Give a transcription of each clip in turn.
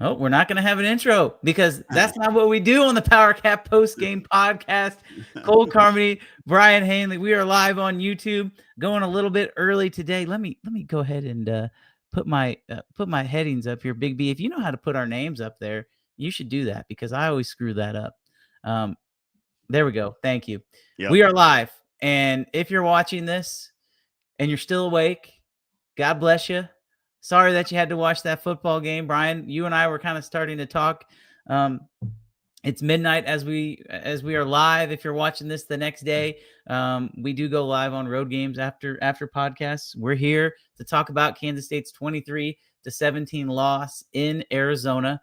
Oh, we're not going to have an intro because that's not what we do on the Powercat Postgame Podcast. Cole Carmody, Brien Hanley. We are live on YouTube, going a little bit early today. Let me go ahead and put my headings up here, Big B. If you know how to put our names up there, you should do that because I always screw that up. There we go. Thank you. Yep. We are live, and if you're watching this and you're still awake, God bless you. Sorry that you had to watch that football game, Brien. You and I were kind of starting to talk. It's midnight as we are live. If you're watching this the next day, we do go live on road games after podcasts. We're here to talk about Kansas State's 23-17 loss in Arizona.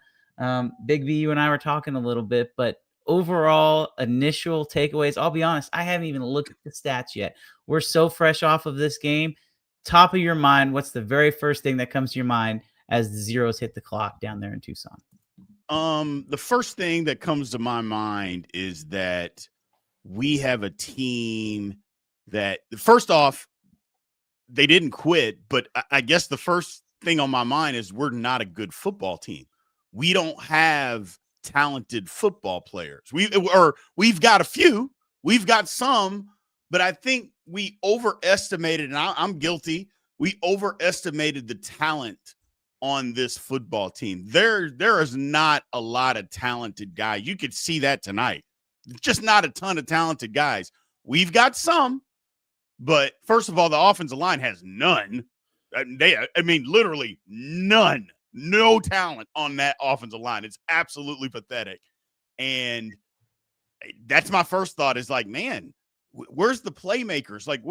Big B, you and I were talking a little bit, but overall initial takeaways, I'll be honest, I haven't even looked at the stats yet. We're so fresh off of this game. Top of your mind, what's the very first thing that comes to your mind as the zeros hit the clock down there in Tucson? The first thing that comes to my mind is that we have a team that, first off, they didn't quit, but I guess the first thing on my mind is we're not a good football team. We don't have talented football players. We've got a few, we've got some, but I think we overestimated, and I'm guilty, we overestimated the talent on this football team. There is not a lot of talented guys. You could see that tonight. Just not a ton of talented guys. We've got some, but first of all, the offensive line has none. Literally none. No talent on that offensive line. It's absolutely pathetic. And that's my first thought is like, man, where's the playmakers? Like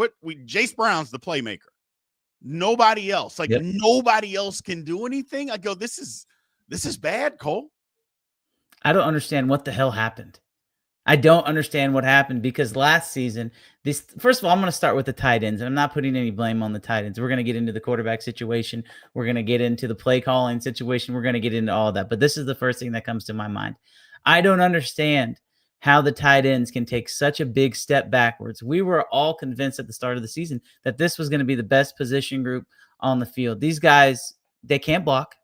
Jace Brown's the playmaker. Nobody else. Like Nobody else can do anything. I go, this is bad, Cole. I don't understand what the hell happened. I don't understand what happened because last season, first of all, I'm going to start with the tight ends, and I'm not putting any blame on the tight ends. We're going to get into the quarterback situation. We're going to get into the play calling situation. We're going to get into all that. But this is the first thing that comes to my mind. I don't understand how the tight ends can take such a big step backwards. We were all convinced at the start of the season that this was going to be the best position group on the field. These guys, they can't block.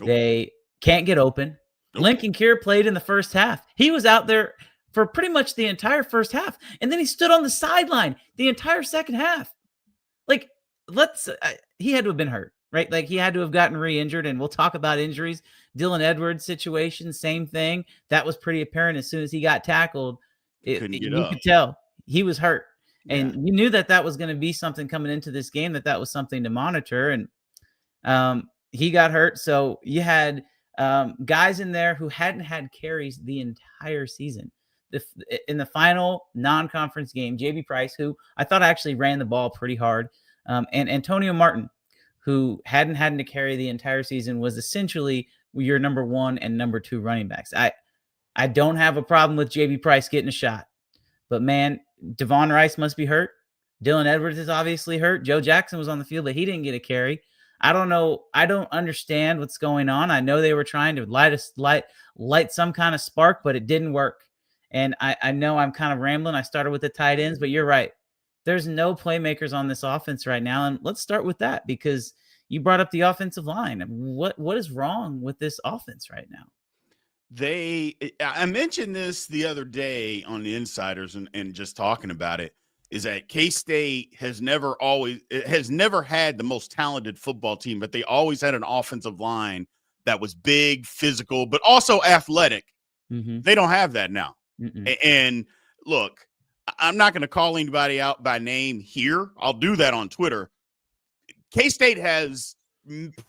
Nope. They can't get open. Nope. Lincoln Kier played in the first half. He was out there for pretty much the entire first half. And then he stood on the sideline the entire second half. Like, he had to have been hurt, right? Like, he had to have gotten re-injured, and we'll talk about injuries. Dylan Edwards situation, same thing. That was pretty apparent as soon as he got tackled. You could tell he was hurt. And you knew that was going to be something coming into this game, that was something to monitor. And he got hurt. So you had guys in there who hadn't had carries the entire season. In the final non-conference game, J.B. Price, who I thought actually ran the ball pretty hard, and Antonio Martin, who hadn't had to carry the entire season, was essentially your number 1 and number 2 running backs. I don't have a problem with J.B. Price getting a shot, but man, Devon Rice must be hurt. Dylan Edwards is obviously hurt. Joe Jackson was on the field, but he didn't get a carry. I don't know. I don't understand what's going on. I know they were trying to light some kind of spark, but it didn't work. And I know I'm kind of rambling. I started with the tight ends, but you're right. There's no playmakers on this offense right now. And let's start with that because you brought up the offensive line. What is wrong with this offense right now? I mentioned this the other day on the Insiders and just talking about it, is that K-State has never had the most talented football team, but they always had an offensive line that was big, physical, but also athletic. Mm-hmm. They don't have that now. Mm-mm. And look, I'm not going to call anybody out by name here. I'll do that on Twitter. K-State has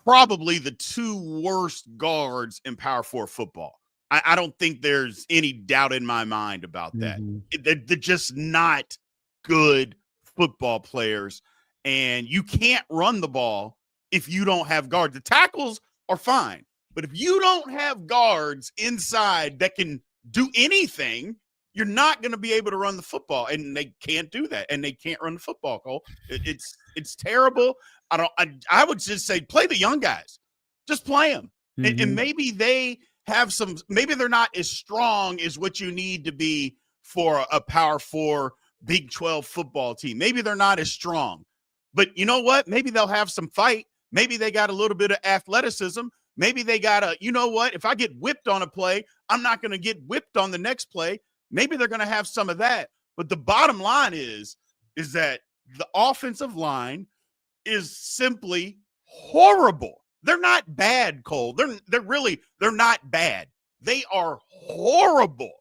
probably the 2 worst guards in Power 4 football. I don't think there's any doubt in my mind about that. Mm-hmm. They're just not good football players, and you can't run the ball if you don't have guards. The tackles are fine, but if you don't have guards inside that can do anything, you're not going to be able to run the football, and they can't do that, and they can't run the football, Cole. It's terrible. I would just say play the young guys. Just play them. Mm-hmm. And maybe they have maybe they're not as strong as what you need to be for a Power 4 Big 12 football team. Maybe they're not as strong. But you know what? Maybe they'll have some fight. Maybe they got a little bit of athleticism. Maybe they got you know what? If I get whipped on a play, I'm not going to get whipped on the next play. Maybe they're going to have some of that. But the bottom line is that the offensive line is simply horrible. They're not bad, Cole. They're not bad. They are horrible.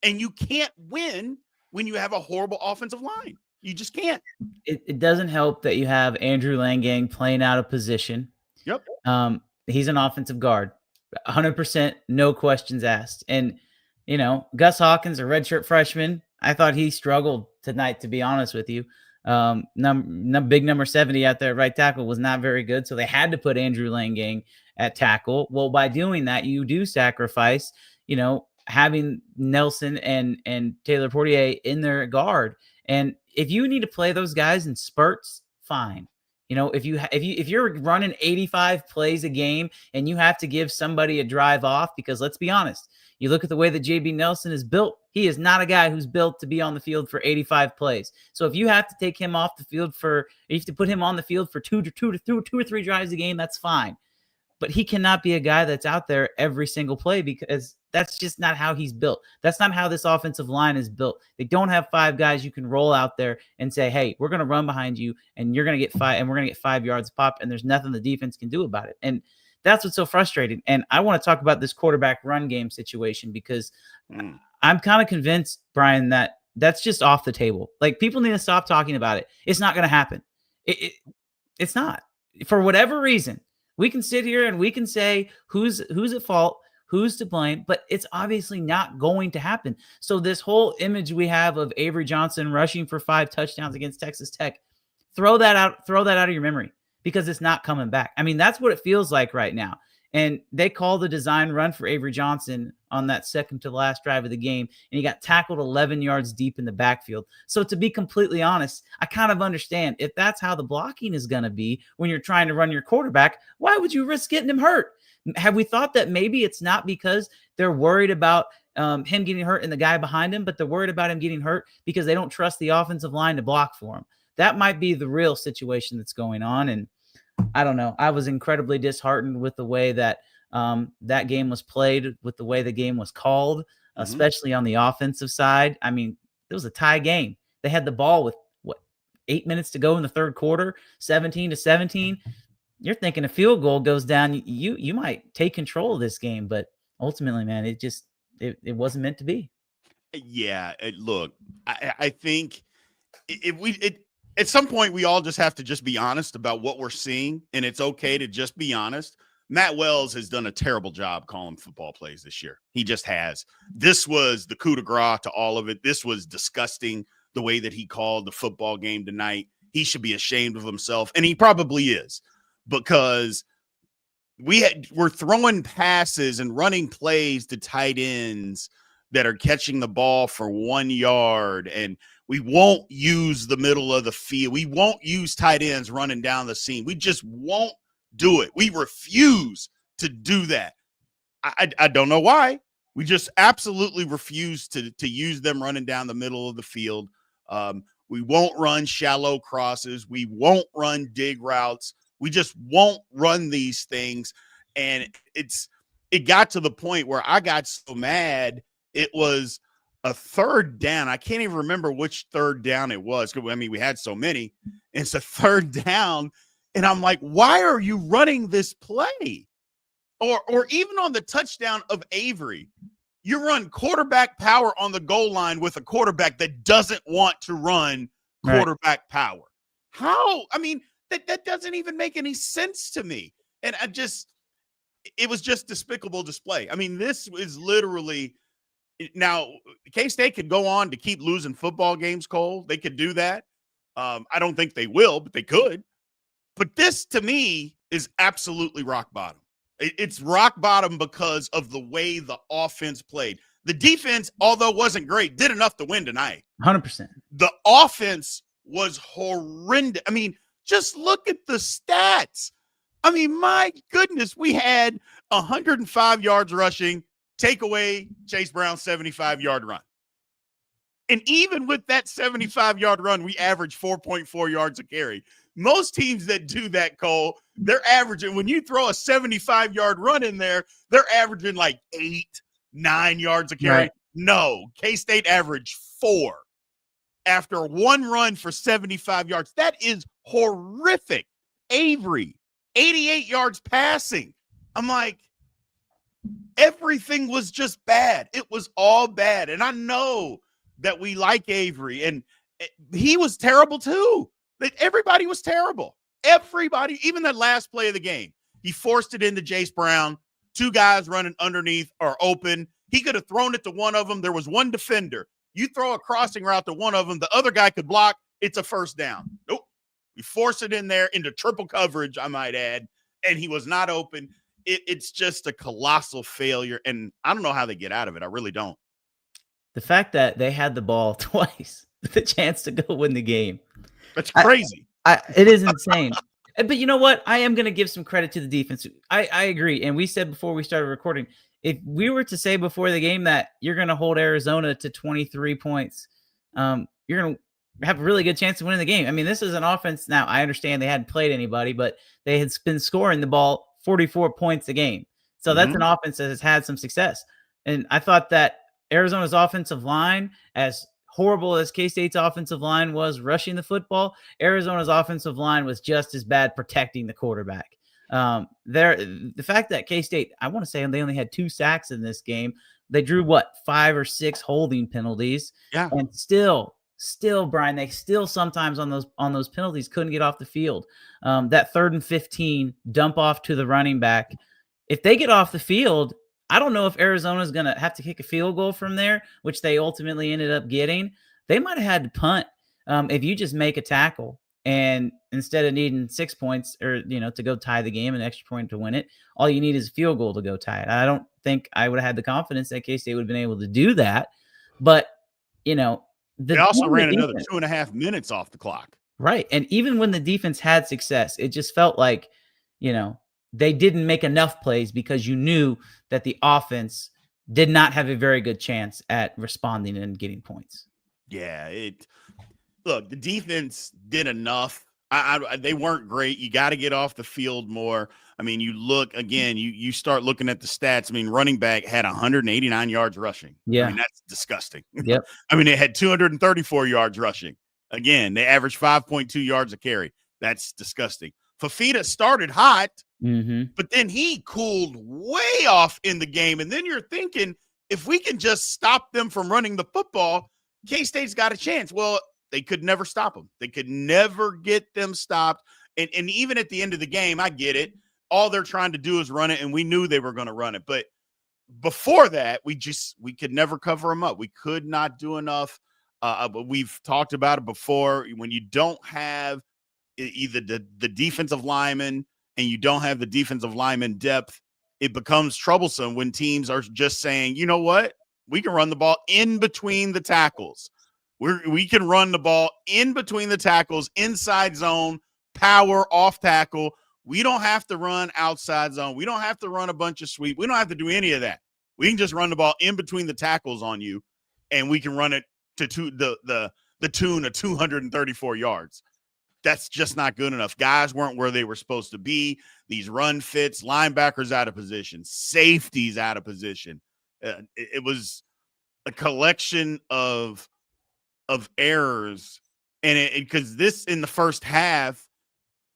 And you can't win when you have a horrible offensive line. You just can't. It doesn't help that you have Andrew Langang playing out of position. Yep. He's an offensive guard, 100%, no questions asked. And, Gus Hawkins, a redshirt freshman, I thought he struggled tonight, to be honest with you. Big number 70 out there at right tackle was not very good, so they had to put Andrew Langang at tackle. Well, by doing that, you do sacrifice, having Nelson and Taylor Portier in their guard. And if you need to play those guys in spurts, fine. If you're running 85 plays a game and you have to give somebody a drive off, because let's be honest, you look at the way that JB Nelson is built, he is not a guy who's built to be on the field for 85 plays. So if you have to take him off the field you have to put him on the field for two or three drives a game, that's fine. But he cannot be a guy that's out there every single play, because that's just not how he's built. That's not how this offensive line is built. They don't have 5 guys you can roll out there and say, hey, we're going to run behind you and you're going to get 5 and we're going to get 5 yards pop, and there's nothing the defense can do about it. And that's what's so frustrating. And I want to talk about this quarterback run game situation, because I'm kind of convinced, Brien, that that's just off the table. Like, people need to stop talking about it. It's not going to happen. It's not. For whatever reason, we can sit here and we can say who's at fault, who's to blame, but it's obviously not going to happen. So this whole image we have of Avery Johnson rushing for 5 touchdowns against Texas Tech, throw that out of your memory, because it's not coming back. I mean, that's what it feels like right now. And they call the design run for Avery Johnson on that second to last drive of the game, and he got tackled 11 yards deep in the backfield. So to be completely honest, I kind of understand if that's how the blocking is going to be when you're trying to run your quarterback, why would you risk getting him hurt? Have we thought that maybe it's not because they're worried about him getting hurt and the guy behind him, but they're worried about him getting hurt because they don't trust the offensive line to block for him? That might be the real situation that's going on. And I don't know. I was incredibly disheartened with the way that that game was played, with the way the game was called, especially on the offensive side. I mean, it was a tie game. They had the ball with 8 minutes to go in the third quarter, 17-17. You're thinking a field goal goes down, you might take control of this game, but ultimately, man, it wasn't meant to be. Yeah, look, I think at some point we all just have to just be honest about what we're seeing, and it's okay to just be honest. Matt Wells has done a terrible job calling football plays this year. He just has. This was the coup de grace to all of it. This was disgusting, the way that he called the football game tonight. He should be ashamed of himself, and he probably is, because we're throwing passes and running plays to tight ends that are catching the ball for 1 yard, and we won't use the middle of the field. We won't use tight ends running down the seam. We just won't do it. We refuse to do that. I don't know why. We just absolutely refuse to use them running down the middle of the field. We won't run shallow crosses. We won't run dig routes. We just won't run these things. And it got to the point where I got so mad. It was a third down. I can't even remember which third down it was. I mean, we had so many. It's a third down. And I'm like, why are you running this play? Or even on the touchdown of Avery, you run quarterback power on the goal line with a quarterback that doesn't want to run quarterback power. How? I mean, that doesn't even make any sense to me. And it was just despicable display. I mean, this is literally. Now, K-State could go on to keep losing football games, Cole. They could do that. I don't think they will, but they could. But this, to me, is absolutely rock bottom. It's rock bottom because of the way the offense played. The defense, although wasn't great, did enough to win tonight. 100%. The offense was horrendous. I mean, just look at the stats. I mean, my goodness, we had 105 yards rushing, take away Chase Brown's 75-yard run. And even with that 75-yard run, we averaged 4.4 yards a carry. Most teams that do that, Cole, they're averaging, when you throw a 75-yard run in there, they're averaging like 8-9 yards a carry. Right. No, K-State averaged 4 after one run for 75 yards. That is horrific. Avery, 88 yards passing. I'm like, everything was just bad. It was all bad. And I know that we like Avery, and he was terrible too. Everybody was terrible. Everybody, even that last play of the game, he forced it into Jace Brown. 2 guys running underneath or open. He could have thrown it to one of them. There was one defender. You throw a crossing route to one of them, the other guy could block. It's a first down. Nope. You force it in there into triple coverage, I might add, and he was not open. It's just a colossal failure, and I don't know how they get out of it. I really don't. The fact that they had the ball twice with a chance to go win the game. That's crazy. It is insane. But you know what? I am going to give some credit to the defense. I agree. And we said before we started recording, if we were to say before the game that you're going to hold Arizona to 23 points, you're going to have a really good chance of winning the game. I mean, this is an offense. Now, I understand they hadn't played anybody, but they had been scoring the ball 44 points a game. So that's an offense that has had some success. And I thought that Arizona's offensive line, as horrible as K-State's offensive line was rushing the football, Arizona's offensive line was just as bad protecting the quarterback. The fact that K-State, I want to say they only had 2 sacks in this game. They drew 5 or 6 holding penalties. Yeah. And still, Brien, they still sometimes on those penalties couldn't get off the field. That 3rd and 15 dump off to the running back. If they get off the field, I don't know if Arizona is going to have to kick a field goal from there, which they ultimately ended up getting. They might have had to punt if you just make a tackle, and instead of needing 6 points or, to go tie the game, an extra point to win it, all you need is a field goal to go tie it. I don't think I would have had the confidence that K-State would have been able to do that. But, they also ran another 2.5 minutes off the clock. Right. And even when the defense had success, it just felt like, they didn't make enough plays because you knew that the offense did not have a very good chance at responding and getting points. Yeah, look, the defense did enough. They weren't great. You got to get off the field more. I mean, you look again, you start looking at the stats. I mean, running back had 189 yards rushing. Yeah. I mean, that's disgusting. Yep. I mean, they had 234 yards rushing. Again, they averaged 5.2 yards a carry. That's disgusting. Fafita started hot, but then he cooled way off in the game. And then you're thinking, if we can just stop them from running the football, K-State's got a chance. Well, they could never stop them. They could never get them stopped. And even at the end of the game, I get it. All they're trying to do is run it, and we knew they were going to run it. But before that, we could never cover them up. We could not do enough. But we've talked about it before. When you don't have either the defensive lineman and you don't have the defensive lineman depth, it becomes troublesome when teams are just saying, you know what? We can run the ball in between the tackles. We can run the ball in between the tackles, inside zone, power, off tackle. We don't have to run outside zone. We don't have to run a bunch of sweep. We don't have to do any of that. We can just run the ball in between the tackles on you, and we can run it to the tune of 234 yards. That's just not good enough. Guys weren't where they were supposed to be. These run fits, linebackers out of position, safeties out of position. It was a collection of errors, and because this in the first half,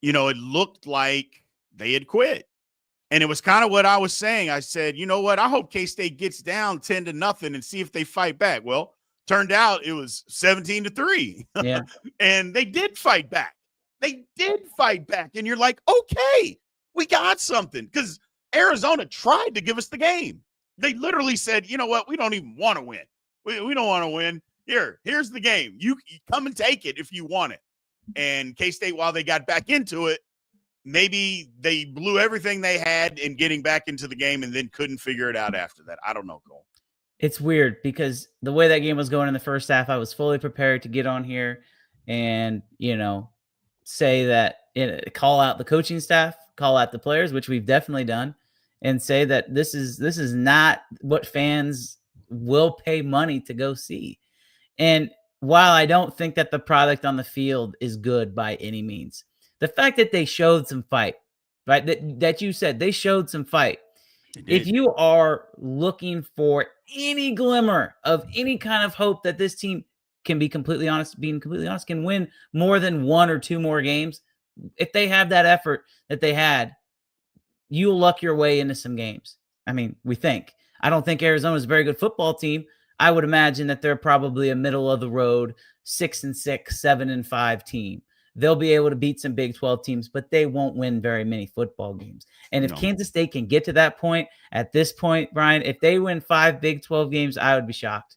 it looked like they had quit, and it was kind of what I was saying. I said, you know what? I hope K-State gets down 10-0 and see if they fight back. Well, turned out it was 17-3. Yeah, and they did fight back. And you're like, okay, we got something, because Arizona tried to give us the game. They literally said, you know what? We don't even want to win. We don't want to win. Here's the game. You come and take it if you want it. And K-State, while they got back into it, maybe they blew everything they had in getting back into the game and then couldn't figure it out after that. I don't know, Cole. It's weird because the way that game was going in the first half, I was fully prepared to get on here and, say that, call out the coaching staff, call out the players, which we've definitely done, and say that this is not what fans will pay money to go see. And while I don't think that the product on the field is good by any means, The fact that they showed some fight, right? That you said they showed some fight. If you are looking for any glimmer of any kind of hope that this team can be completely honest, can win more than 1 or 2 more games, if they have that effort that they had, you'll luck your way into some games. I mean, we think. I don't think Arizona's a very good football team. I would imagine that they're probably a middle of the road 6-6, 7-5 team. They'll be able to beat some Big 12 teams, but they won't win very many football games. And if Kansas State can get to that point, at this point, Brien, if they win 5 Big 12 games, I would be shocked.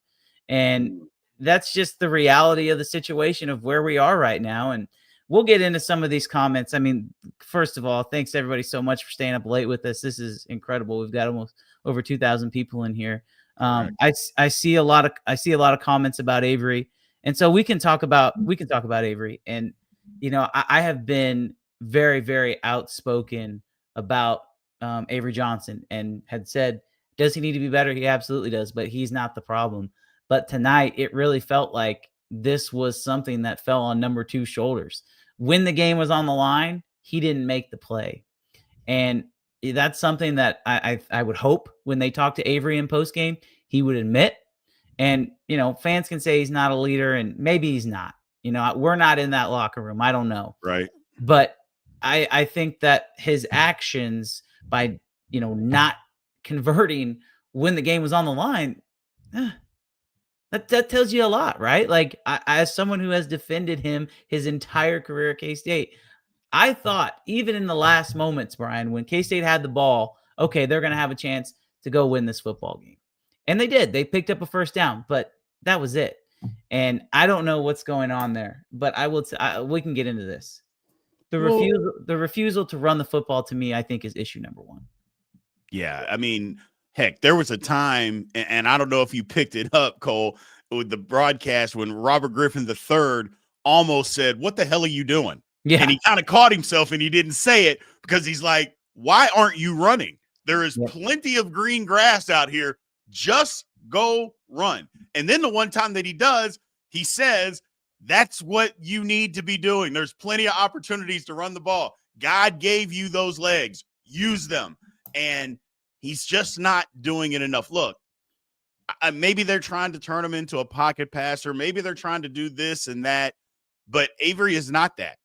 And that's just the reality of the situation of where we are right now. And we'll get into some of these comments. I mean, first of all, thanks everybody so much for staying up late with us. This is incredible. We've got almost over 2,000 people in here. I see a lot of comments about Avery, and so we can talk about Avery. And I have been very, very outspoken about Avery Johnson and had said, does he need to be better? He absolutely does, but he's not the problem. But tonight, it really felt like this was something that fell on number 2's shoulders. When the game was on the line, he didn't make the play. And that's something that I would hope when they talk to Avery in postgame, he would admit. And, fans can say he's not a leader, and maybe he's not. We're not in that locker room. I don't know. Right. But I think that his actions by, not converting when the game was on the line, that tells you a lot, right? Like, as someone who has defended him his entire career at K-State, I thought even in the last moments, Brien, when K-State had the ball, okay, they're going to have a chance to go win this football game. And they did. They picked up a first down, but that was it. And I don't know what's going on there, but we can get into this. The refusal to run the football, to me, I think, is issue number 1. Yeah, I mean, heck, there was a time, and I don't know if you picked it up, Cole, with the broadcast when Robert Griffin III almost said, "What the hell are you doing?" Yeah. And he kind of caught himself and he didn't say it because he's like, why aren't you running? There is plenty of green grass out here. Just go run. And then the one time that he does, he says, that's what you need to be doing. There's plenty of opportunities to run the ball. God gave you those legs. Use them. And he's just not doing it enough. Look, maybe they're trying to turn him into a pocket passer. Maybe they're trying to do this and that. But Avery is not that.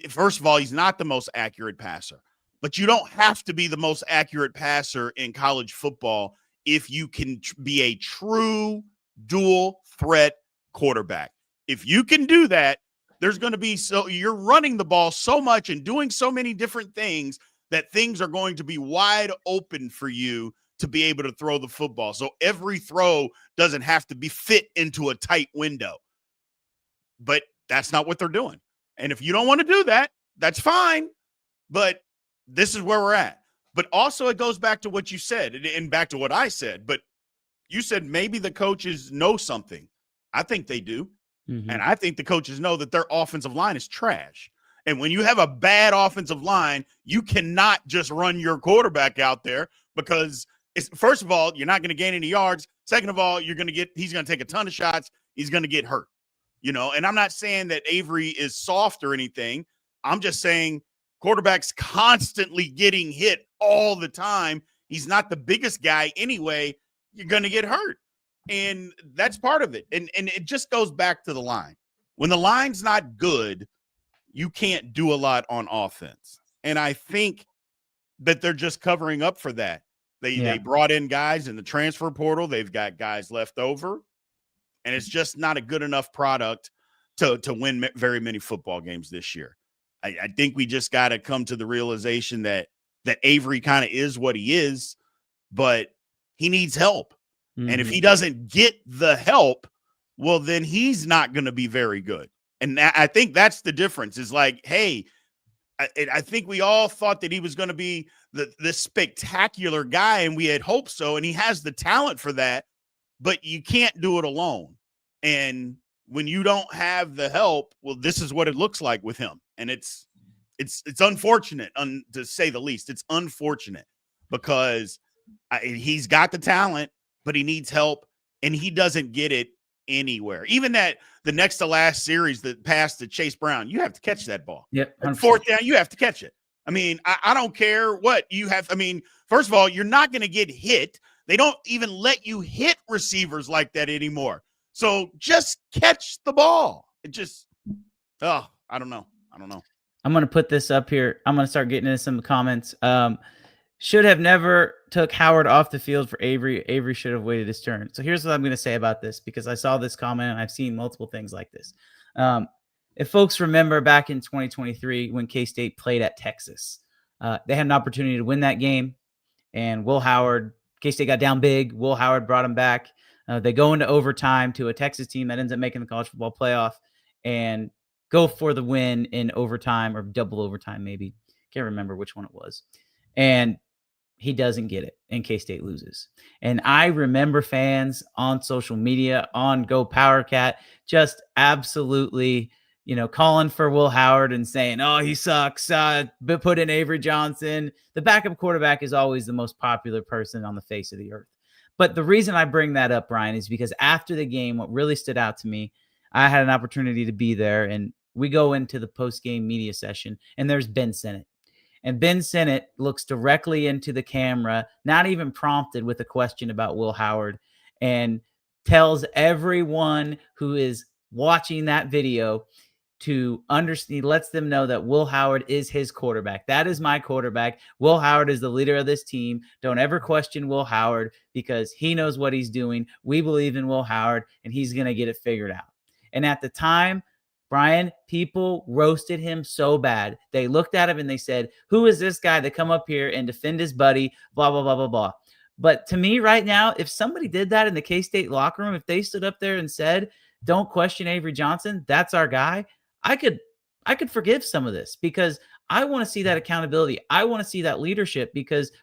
First of all, he's not the most accurate passer. But you don't have to be the most accurate passer in college football if you can be a true dual threat quarterback. If you can do that, there's going to be you're running the ball so much and doing so many different things that things are going to be wide open for you to be able to throw the football. So every throw doesn't have to be fit into a tight window. But that's not what they're doing. And if you don't want to do that, that's fine. But this is where we're at. But also it goes back to what you said and back to what I said. But you said maybe the coaches know something. I think they do. Mm-hmm. And I think the coaches know that their offensive line is trash. And when you have a bad offensive line, you cannot just run your quarterback out there because first of all, you're not going to gain any yards. Second of all, he's going to take a ton of shots. He's going to get hurt. And I'm not saying that Avery is soft or anything. I'm just saying quarterback's constantly getting hit all the time. He's not the biggest guy anyway. You're going to get hurt. And that's part of it. And it just goes back to the line. When the line's not good, you can't do a lot on offense. And I think that they're just covering up for that. They brought in guys in the transfer portal. They've got guys left over. And it's just not a good enough product to win very many football games this year. I think we just got to come to the realization that Avery kind of is what he is, but he needs help. Mm-hmm. And if he doesn't get the help, well, then he's not going to be very good. And I think that's the difference is like, hey, I think we all thought that he was going to be this spectacular guy, and we had hoped so, and he has the talent for that. But you can't do it alone. And when you don't have the help, well, this is what it looks like with him. And it's unfortunate, to say the least. It's unfortunate because he's got the talent, but he needs help, and he doesn't get it anywhere. Even the next to last series that passed to Chase Brown, you have to catch that ball. Yep. At fourth down, you have to catch it. I mean, I don't care what you have. I mean, first of all, you're not going to get hit. They don't even let you hit receivers like that anymore. So just catch the ball. It just, I don't know. I'm going to put this up here. I'm going to start getting into some comments. Should have never took Howard off the field for Avery. Avery should have waited his turn. So here's what I'm going to say about this, because I saw this comment and I've seen multiple things like this. If folks remember back in 2023 when K-State played at Texas, they had an opportunity to win that game, and Will Howard, K-State got down big. Will Howard brought them back. They go into overtime to a Texas team that ends up making the college football playoff and go for the win in overtime, or double overtime maybe. Can't remember which one it was. And he doesn't get it, and K-State loses. And I remember fans on social media, on GoPowercat, just absolutely, calling for Will Howard and saying, oh, he sucks, but put in Avery Johnson. The backup quarterback is always the most popular person on the face of the earth. But the reason I bring that up, Brien, is because after the game, what really stood out to me, I had an opportunity to be there, and we go into the post-game media session, and there's Ben Sinnott. And Ben Sinnott looks directly into the camera, not even prompted, with a question about Will Howard, and tells everyone who is watching that video to understand. He lets them know that Will Howard is his quarterback. That is my quarterback. Will Howard is the leader of this team. Don't ever question Will Howard, because he knows what he's doing. We believe in Will Howard, and he's going to get it figured out. And at the time, Brien, people roasted him so bad. They looked at him and they said, who is this guy to come up here and defend his buddy, blah, blah, blah, blah, blah. But to me right now, if somebody did that in the K-State locker room, if they stood up there and said, don't question Avery Johnson, that's our guy, I could forgive some of this, because I want to see that accountability. I want to see that leadership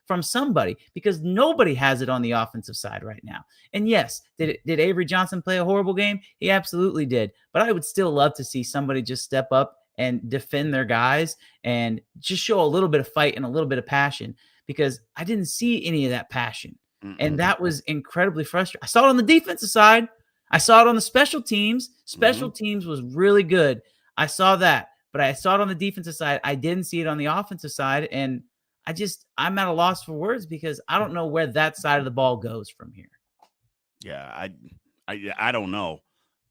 from somebody, because nobody has it on the offensive side right now. And yes, did Avery Johnson play a horrible game? He absolutely did. But I would still love to see somebody just step up and defend their guys and just show a little bit of fight and a little bit of passion, because I didn't see any of that passion. And that was incredibly frustrating. I saw it on the defensive side. I saw it on the special teams. Special teams was really good. I saw that. But I saw it on the defensive side. I didn't see it on the offensive side. And I'm at a loss for words, because I don't know where that side of the ball goes from here. Yeah, I don't know.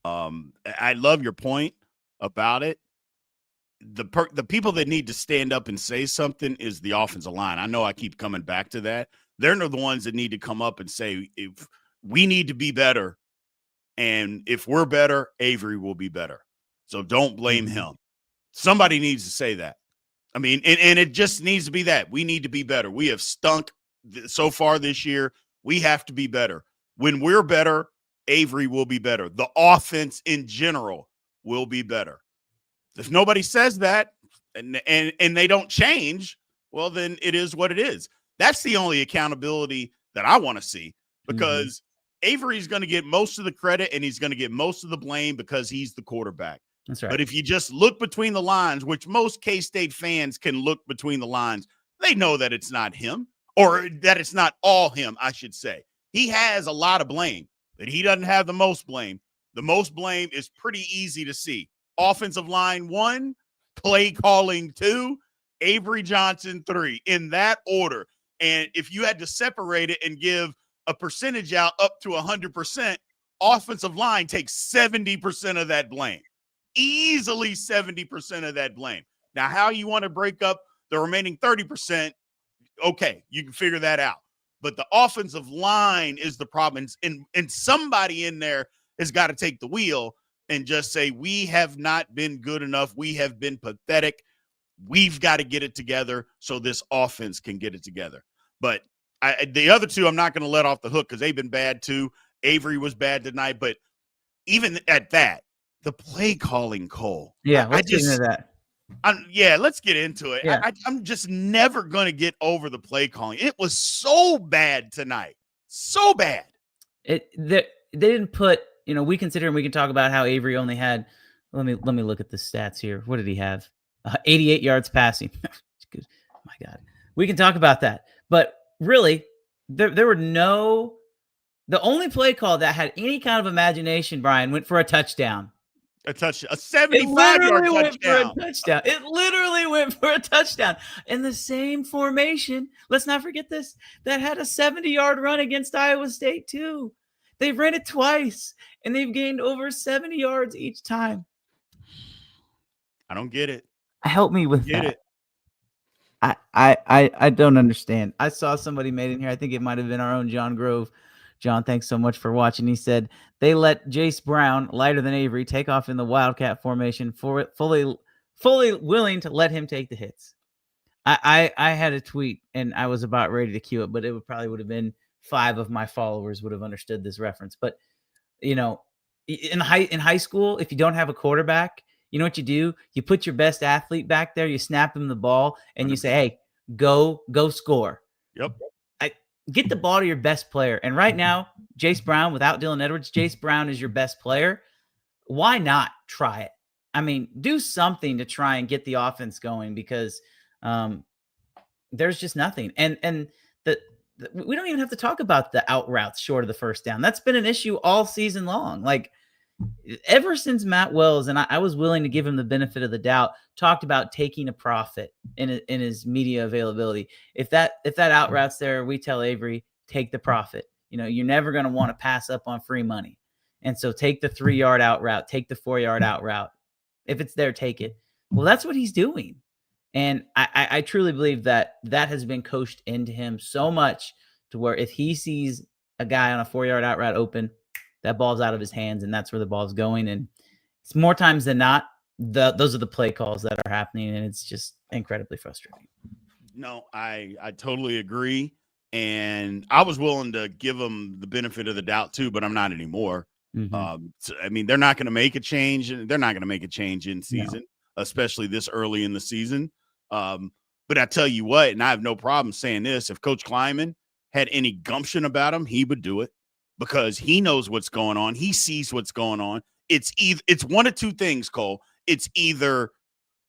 I love your point about it. The people that need to stand up and say something is the offensive line. I know I keep coming back to that. They're the ones that need to come up and say, if we need to be better, and if we're better, Avery will be better. So don't blame him. Somebody needs to say that. I mean, and it just needs to be that. We need to be better. We have stunk so far this year. We have to be better. When we're better, Avery will be better. The offense in general will be better. If nobody says that and they don't change, well, then it is what it is. That's the only accountability that I want to see, because Avery's going to get most of the credit and he's going to get most of the blame because he's the quarterback. That's right. But if you just look between the lines, which most K-State fans can look between the lines, they know that it's not him, or that it's not all him, I should say. He has a lot of blame, but he doesn't have the most blame. The most blame is pretty easy to see. Offensive line 1, play calling 2, Avery Johnson 3, in that order. And if you had to separate it and give a percentage out up to 100%, offensive line takes 70% of that blame. Easily 70% of that blame. Now, how you want to break up the remaining 30%, okay, you can figure that out. But the offensive line is the problem. And somebody in there has got to take the wheel and just say, we have not been good enough. We have been pathetic. We've got to get it together so this offense can get it together. But the other two, I'm not going to let off the hook, because they've been bad too. Avery was bad tonight. But even at that, the play calling, Cole. Yeah, let's get into that. Let's get into it. Yeah. I'm just never going to get over the play calling. It was so bad tonight. So bad. They didn't put, we consider, and we can talk about how Avery only had, let me look at the stats here. What did he have? 88 yards passing. Good. My God. We can talk about that. But really, there were no The only play call that had any kind of imagination, Brien, went for a touchdown. A 75-yard touchdown. It literally went for a touchdown. In the same formation, let's not forget this, that had a 70-yard run against Iowa State too. They've ran it twice, and they've gained over 70 yards each time. I don't get it. Help me with that. I don't understand. I saw somebody made in here. I think it might have been our own John Grove. John, thanks so much for watching. He said they let Jace Brown, lighter than Avery, take off in the Wildcat formation, for fully willing to let him take the hits. I had a tweet and I was about ready to cue it, but it would have been 5 of my followers would have understood this reference. But in high school, if you don't have a quarterback, you know what you do? You put your best athlete back there, you snap him the ball, and you say, "Hey, go score." Yep. Get the ball to your best player. And right now, Jace Brown, without Dylan Edwards, Jace Brown is your best player. Why not try it? I mean, do something to try and get the offense going, because there's just nothing. And we don't even have to talk about the out routes short of the first down. That's been an issue all season long. Like, ever since Matt Wells, and I was willing to give him the benefit of the doubt, talked about taking a profit in his media availability. If that out route's there, we tell Avery, take the profit. You're never going to want to pass up on free money. And so take the 3-yard out route, take the 4-yard out route. If it's there, take it. Well, that's what he's doing. And I truly believe that has been coached into him so much to where if he sees a guy on a 4-yard out route open, that ball's out of his hands, and that's where the ball's going. And it's more times than not, those are the play calls that are happening, and it's just incredibly frustrating. No, I totally agree. And I was willing to give them the benefit of the doubt too, but I'm not anymore. Mm-hmm. They're not going to make a change. They're not going to make a change in season, especially this early in the season. But I tell you what, and I have no problem saying this, if Coach Kleiman had any gumption about him, he would do it. Because he knows what's going on. He sees what's going on. It's one of two things, Cole. It's either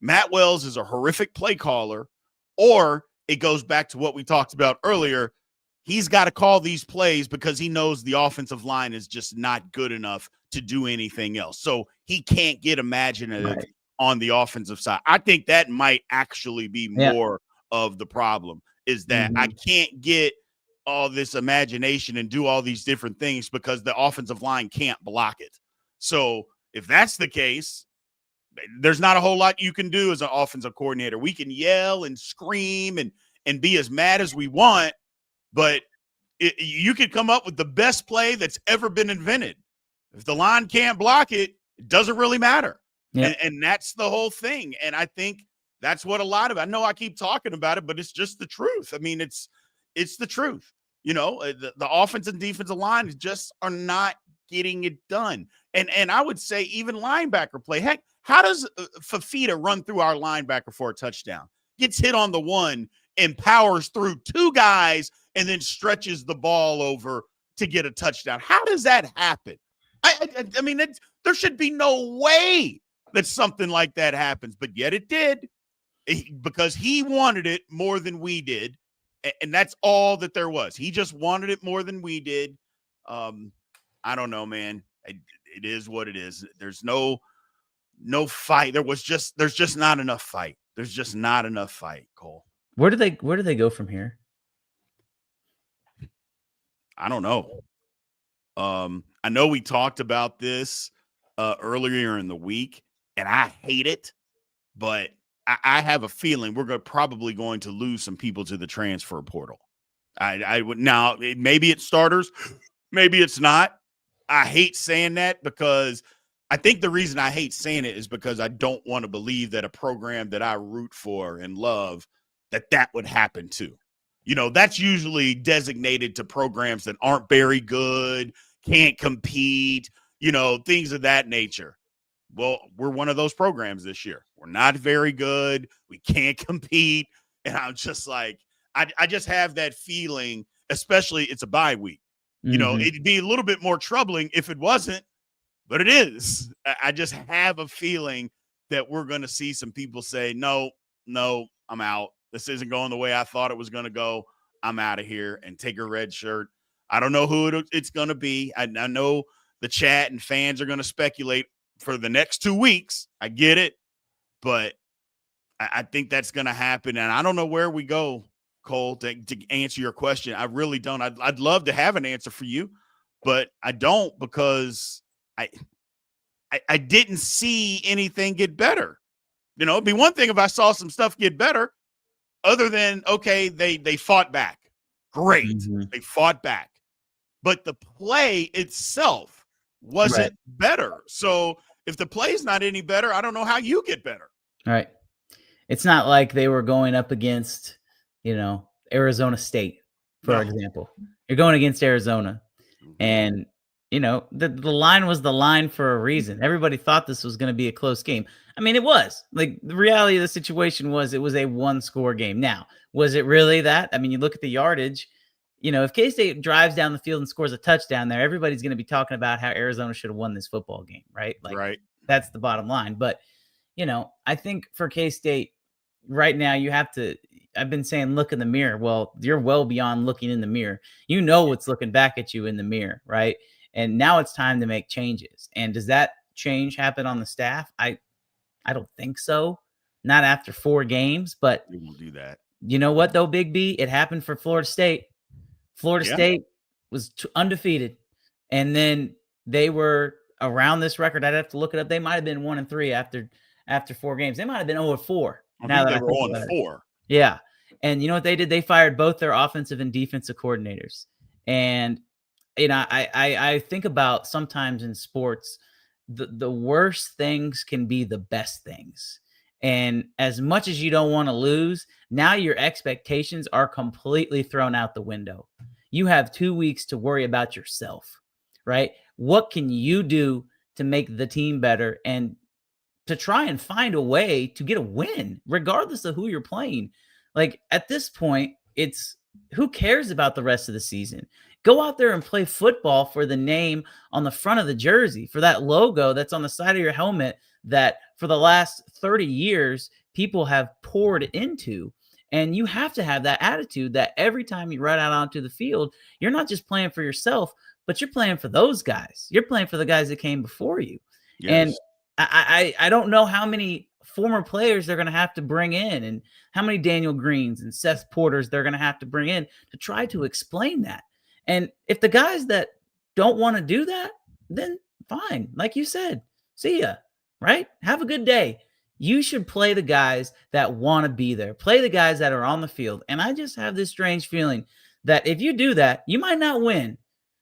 Matt Wells is a horrific play caller, or it goes back to what we talked about earlier. He's got to call these plays because he knows the offensive line is just not good enough to do anything else. So he can't get imaginative on the offensive side. I think that might actually be more of the problem, is that I can't get all this imagination and do all these different things because the offensive line can't block it. So if that's the case, there's not a whole lot you can do as an offensive coordinator. We can yell and scream and be as mad as we want, but you could come up with the best play that's ever been invented. If the line can't block it, it doesn't really matter. Yep. And that's the whole thing. And I think that's what a lot of, I know I keep talking about it, but it's just the truth. I mean, it's the truth. The offense and defensive line just are not getting it done. And I would say even linebacker play. Heck, how does Fafita run through our linebacker for a touchdown? Gets hit on the one and powers through 2 guys and then stretches the ball over to get a touchdown. How does that happen? I mean, there should be no way that something like that happens, but yet it did, because he wanted it more than we did. And that's all that there was. He just wanted it more than we did. I don't know, man. It is what it is. There's no fight. There's just not enough fight. There's just not enough fight, Cole. Where do they go from here? I don't know. I know we talked about this earlier in the week, and I hate it, but I have a feeling we're probably going to lose some people to the transfer portal. I would now, maybe it's starters, maybe it's not. I hate saying that because I think the reason I hate saying it is because I don't want to believe that a program that I root for and love, that would happen to. That's usually designated to programs that aren't very good, can't compete, things of that nature. Well, we're one of those programs this year. We're not very good. We can't compete. And I'm just like, I just have that feeling, especially it's a bye week. It'd be a little bit more troubling if it wasn't, but it is. I just have a feeling that we're going to see some people say, no, I'm out. This isn't going the way I thought it was going to go. I'm out of here, and take a red shirt. I don't know who it's going to be. I know the chat and fans are going to speculate for the next 2 weeks. I get it, but I think that's going to happen. And I don't know where we go, Cole, to answer your question. I really don't. I'd love to have an answer for you, but I don't, because I didn't see anything get better. You know, it'd be one thing if I saw some stuff get better, other than, okay, they fought back. Great. Mm-hmm. They fought back. But the play itself wasn't better. So if the play's not any better, I don't know how you get better. Right. It's not like they were going up against, Arizona State, for example. You're going against Arizona. And, the line was the line for a reason. Everybody thought this was going to be a close game. I mean, it was. Like, the reality of the situation was it was a one-score game. Now, was it really that? I mean, you look at the yardage. If K-State drives down the field and scores a touchdown there, everybody's going to be talking about how Arizona should have won this football game, right? Like, that's the bottom line. But, I think for K-State right now, I've been saying, look in the mirror. Well, you're well beyond looking in the mirror. You know what's looking back at you in the mirror, right? And now it's time to make changes. And does that change happen on the staff? I don't think so. Not after 4 games, but we will do that. You know what, though, Big B? It happened for Florida State. Florida State was undefeated, and then they were around this record. I'd have to look it up. They might have been 1-3 after 4 games. They might have been 0-4. Now that they were 0-4. Yeah. And you know what they did? They fired both their offensive and defensive coordinators. And, I think about sometimes in sports, the worst things can be the best things. And as much as you don't want to lose, now your expectations are completely thrown out the window. You have 2 weeks to worry about yourself, right? What can you do to make the team better and to try and find a way to get a win, regardless of who you're playing? Like, at this point, it's who cares about the rest of the season? Go out there and play football for the name on the front of the jersey, for that logo that's on the side of your helmet that for the last 30 years, people have poured into. And you have to have that attitude that every time you run out onto the field, you're not just playing for yourself, but you're playing for those guys. You're playing for the guys that came before you. Yes. And I don't know how many former players they're going to have to bring in and how many Daniel Greens and Seth Porters they're going to have to bring in to try to explain that. And if the guys that don't want to do that, then fine. Like you said, see ya, right? Have a good day. You should play the guys that want to be there. Play the guys that are on the field. And I just have this strange feeling that if you do that, you might not win,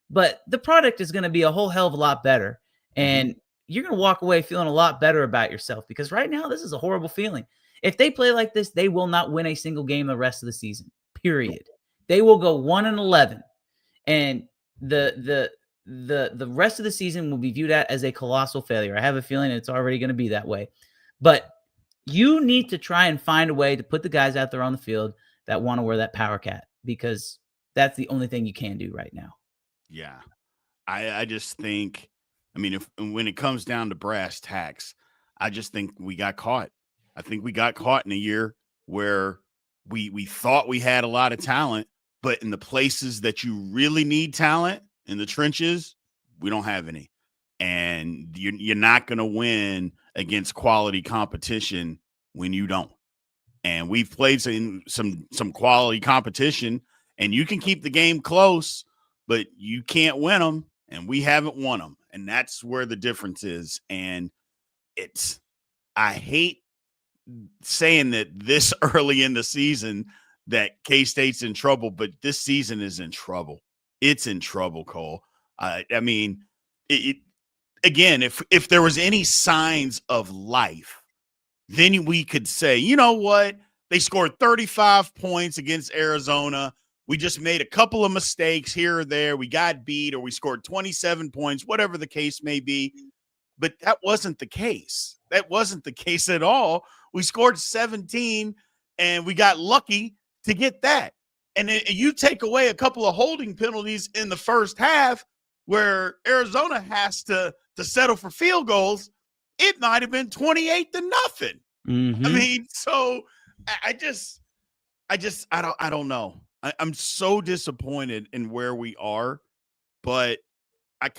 but the product is going to be a whole hell of a lot better. And you're going to walk away feeling a lot better about yourself, because right now this is a horrible feeling. If they play like this, they will not win a single game the rest of the season, period. They will go 1-11. And the rest of the season will be viewed as a colossal failure. I have a feeling it's already going to be that way. But you need to try and find a way to put the guys out there on the field that want to wear that Powercat, because that's the only thing you can do right now. Yeah. I just think, when it comes down to brass tacks, I just think we got caught. I think we got caught in a year where we thought we had a lot of talent, but in the places that you really need talent, in the trenches, we don't have any. And you're not going to win against quality competition when you don't. And we've played some quality competition, and you can keep the game close, but you can't win them, and we haven't won them. And that's where the difference is. And I hate saying that this early in the season that K-State's in trouble, but this season is in trouble. It's in trouble, Cole. Again, if there was any signs of life, then we could say, you know what? They scored 35 points against Arizona. We just made a couple of mistakes here or there. We got beat, or we scored 27 points, whatever the case may be. But that wasn't the case. That wasn't the case at all. We scored 17, and we got lucky to get that. And you take away a couple of holding penalties in the first half where Arizona has to settle for field goals, it might have been 28-0. Mm-hmm. So I don't know. I'm so disappointed in where we are, but I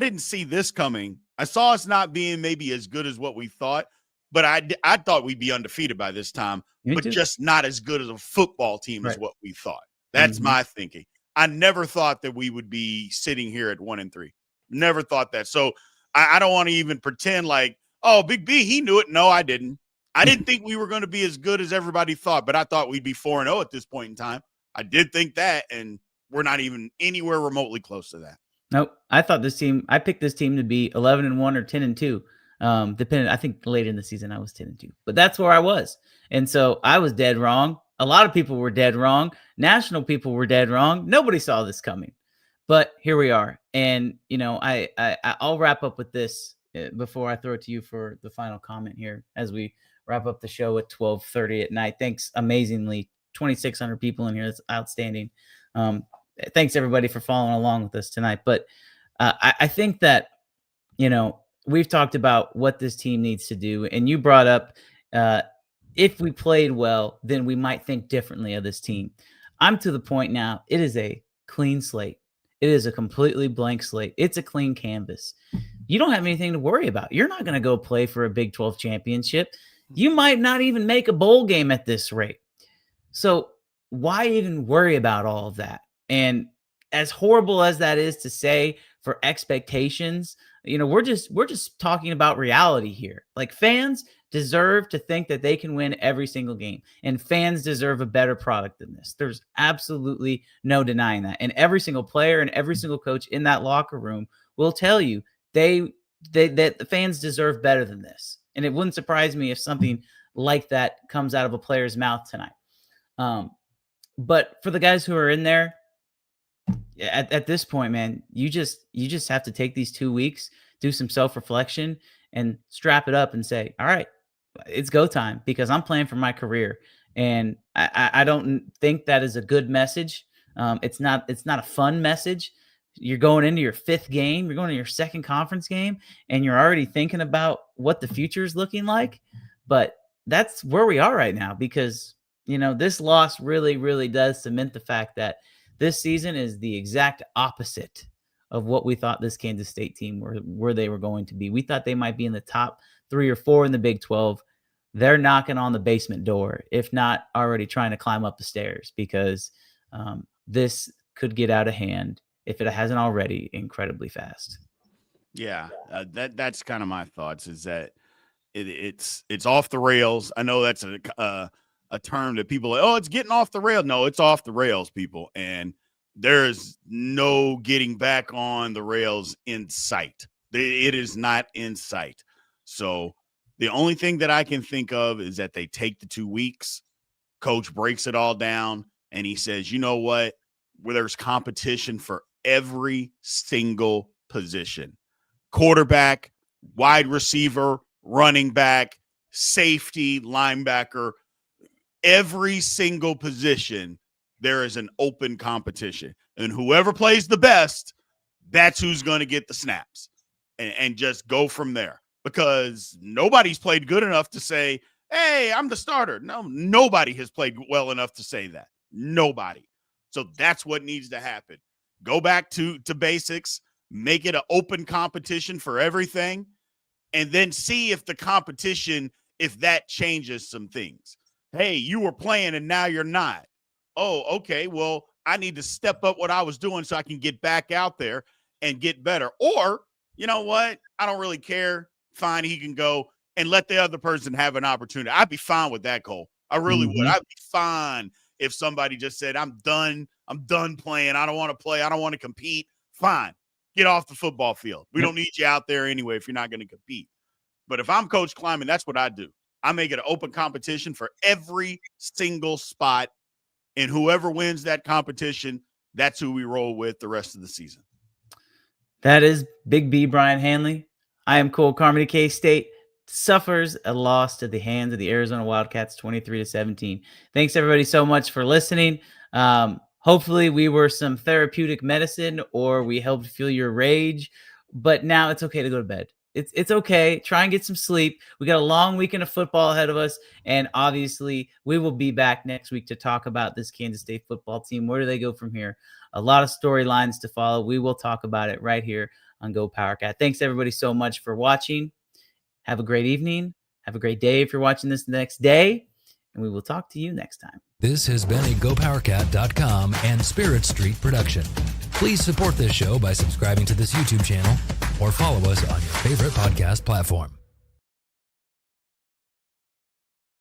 didn't see this coming. I saw us not being maybe as good as what we thought, but I thought we'd be undefeated by this time, Me but too. just not as good as a football team as Right. what we thought. That's Mhm. my thinking. I never thought that we would be sitting here at 1-3. Never thought that. So I don't want to even pretend like, oh, Big B, he knew it. No, I didn't. I didn't think we were going to be as good as everybody thought, but I thought we'd be 4-0 at this point in time. I did think that, and we're not even anywhere remotely close to that. Nope. I picked this team to be 11-1 or 10-2. Depending, I think late in the season I was 10-2, but that's where I was. And so I was dead wrong. A lot of people were dead wrong. National people were dead wrong. Nobody saw this coming, but here we are. And, I'll wrap up with this before I throw it to you for the final comment here as we wrap up the show at 12:30 at night. Thanks amazingly. 2,600 people in here. That's outstanding. Thanks everybody for following along with us tonight. But I think that, we've talked about what this team needs to do. And you brought up, if we played well, then we might think differently of this team. I'm to the point now, it is a clean slate. It is a completely blank slate. It's a clean canvas. You don't have anything to worry about. You're not going to go play for a Big 12 championship. You might not even make a bowl game at this rate. So why even worry about all of that? And as horrible as that is to say for expectations, we're just talking about reality here. Like, fans deserve to think that they can win every single game, and fans deserve a better product than this. There's absolutely no denying that. And every single player and every single coach in that locker room will tell you that the fans deserve better than this. And it wouldn't surprise me if something like that comes out of a player's mouth tonight. But for the guys who are in there, at this point, man, you just have to take these 2 weeks, do some self-reflection, and strap it up and say, all right, it's go time, because I'm playing for my career. And I don't think that is a good message. It's not a fun message. You're going into your 5th game. You're going to your 2nd conference game, and you're already thinking about what the future is looking like. But that's where we are right now, because, this loss really, really does cement the fact that this season is the exact opposite of what we thought this Kansas State team where they were going to be. We thought they might be in the top 3 or 4 in the Big 12. They're knocking on the basement door, if not already trying to climb up the stairs, because this could get out of hand, if it hasn't already, incredibly fast. Yeah, that's kind of my thoughts, is that it's off the rails. I know that's a term that people are, it's getting off the rails. No, it's off the rails, people. And there's no getting back on the rails in sight. It is not in sight. So the only thing that I can think of is that they take the 2 weeks, coach breaks it all down, and he says, you know what? Where there's competition for every single position: quarterback, wide receiver, running back, safety, linebacker. Every single position, there is an open competition. And whoever plays the best, that's who's going to get the snaps, and just go from there. Because nobody's played good enough to say, hey, I'm the starter. No, nobody has played well enough to say that. Nobody. So that's what needs to happen. Go back to basics, make it an open competition for everything, and then see if the competition, if that changes some things. Hey, you were playing and now you're not. Oh, okay. Well, I need to step up what I was doing so I can get back out there and get better. Or, you know what? I don't really care. Fine, he can go, and let the other person have an opportunity. I'd be fine with that, Cole. I really would. I'd be fine if somebody just said, I'm done playing. I don't want to play. I don't want to compete. Fine. Get off the football field. We don't need you out there anyway if you're not going to compete. But if I'm Coach Kleiman, that's what I do. I make it an open competition for every single spot, and whoever wins that competition, that's who we roll with the rest of the season. That is Big B, Brien Hanley. I am Cole. Carmody K-State suffers a loss to the hands of the Arizona Wildcats, 23-17. Thanks everybody so much for listening. Hopefully we were some therapeutic medicine, or we helped feel your rage, but now it's okay to go to bed. It's okay. Try and get some sleep. We got a long weekend of football ahead of us. And obviously, we will be back next week to talk about this Kansas State football team. Where do they go from here? A lot of storylines to follow. We will talk about it right here on GoPowercat. Thanks, everybody, so much for watching. Have a great evening. Have a great day if you're watching this the next day. And we will talk to you next time. This has been a GoPowercat.com and Spirit Street production. Please support this show by subscribing to this YouTube channel or follow us on your favorite podcast platform.